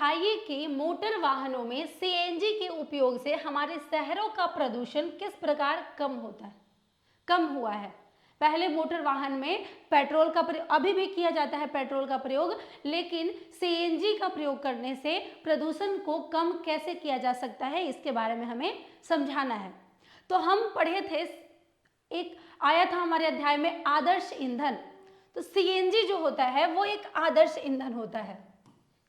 दिखाइए कि मोटर वाहनों में सीएनजी के उपयोग से हमारे शहरों का प्रदूषण किस प्रकार कम हुआ है। पहले मोटर वाहन में पेट्रोल का प्रयोग, अभी भी किया जाता है पेट्रोल का प्रयोग, लेकिन सीएनजी का प्रयोग करने से प्रदूषण को कम कैसे किया जा सकता है, इसके बारे में हमें समझाना है। तो हम पढ़े थे, एक आया था हमारे अध्याय में आदर्श ईंधन। तो सीएनजी जो होता है वो एक आदर्श ईंधन होता है।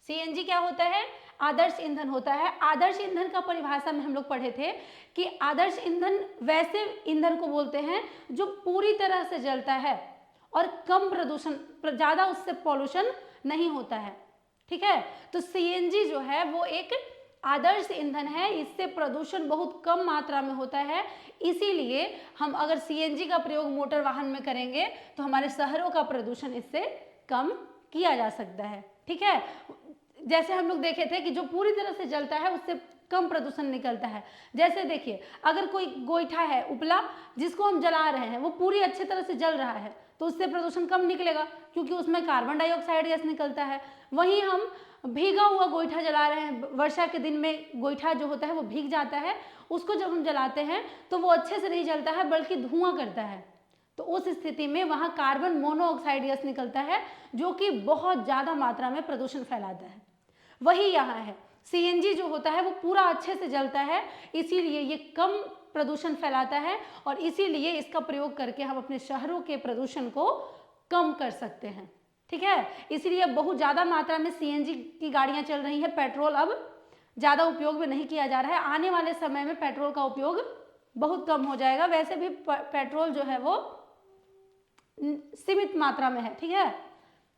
सीएनजी क्या होता है? आदर्श ईंधन होता है। आदर्श ईंधन का परिभाषा में हम लोग पढ़े थे कि आदर्श ईंधन वैसे ईंधन को बोलते हैं जो पूरी तरह से जलता है और कम प्रदूषण, ज़्यादा उससे पॉल्यूशन नहीं होता है। ठीक है, तो सीएनजी जो है वो एक आदर्श ईंधन है, इससे प्रदूषण बहुत कम मात्रा में होता है। इसीलिए हम अगर सीएनजी का प्रयोग मोटर वाहन में करेंगे तो हमारे शहरों का प्रदूषण इससे कम किया जा सकता है। ठीक है, जैसे हम लोग देखे थे कि जो पूरी तरह से जलता है उससे कम प्रदूषण निकलता है। जैसे देखिए, अगर कोई गोईठा है उपला जिसको हम जला रहे हैं, वो पूरी अच्छी तरह से जल रहा है तो उससे प्रदूषण कम निकलेगा क्योंकि उसमें कार्बन डाइऑक्साइड गैस निकलता है। वहीं हम भीगा हुआ गोईठा जला रहे हैं, वर्षा के दिन में गोईठा जो होता है वो भीग जाता है, उसको जब हम जलाते हैं तो वो अच्छे से नहीं जलता है बल्कि धुआं करता है। तो उस स्थिति में वहाँ कार्बन मोनोऑक्साइड गैस निकलता है जो कि बहुत ज़्यादा मात्रा में प्रदूषण फैलाता है। वही यहाँ है, सीएनजी जो होता है वो पूरा अच्छे से जलता है, इसीलिए ये कम प्रदूषण फैलाता है और इसीलिए इसका प्रयोग करके हम अपने शहरों के प्रदूषण को कम कर सकते हैं। ठीक है, इसीलिए बहुत ज़्यादा मात्रा में सीएनजी की गाड़ियाँ चल रही हैं। पेट्रोल अब ज़्यादा उपयोग में नहीं किया जा रहा है। आने वाले समय में पेट्रोल का उपयोग बहुत कम हो जाएगा। वैसे भी पेट्रोल जो है वो सीमित मात्रा में है। ठीक है,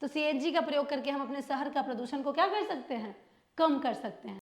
तो सीएनजी का प्रयोग करके हम अपने शहर का प्रदूषण को क्या कर सकते हैं? कम कर सकते हैं।